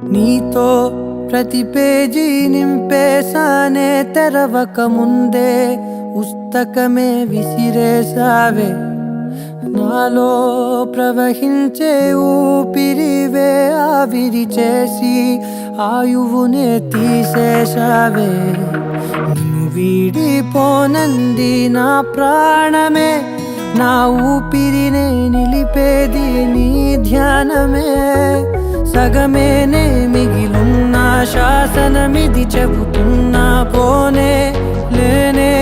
నీతో ప్రతి పేజీ నింపేసానే తెరవక ముందే పుస్తకమే విసిరేసావే నాలో ప్రవహించే ఊపిరివే ఆవిరి చేసి ఆయువునే తీసేసావే నిన్ను వీడిపోనంది నా ప్రాణమే నా ఊపిరినే నిలిపేది నీ ధ్యానమే సగమేనే మిగిలున్న శాసనమిది చెబుతున్నా పోనే లేనే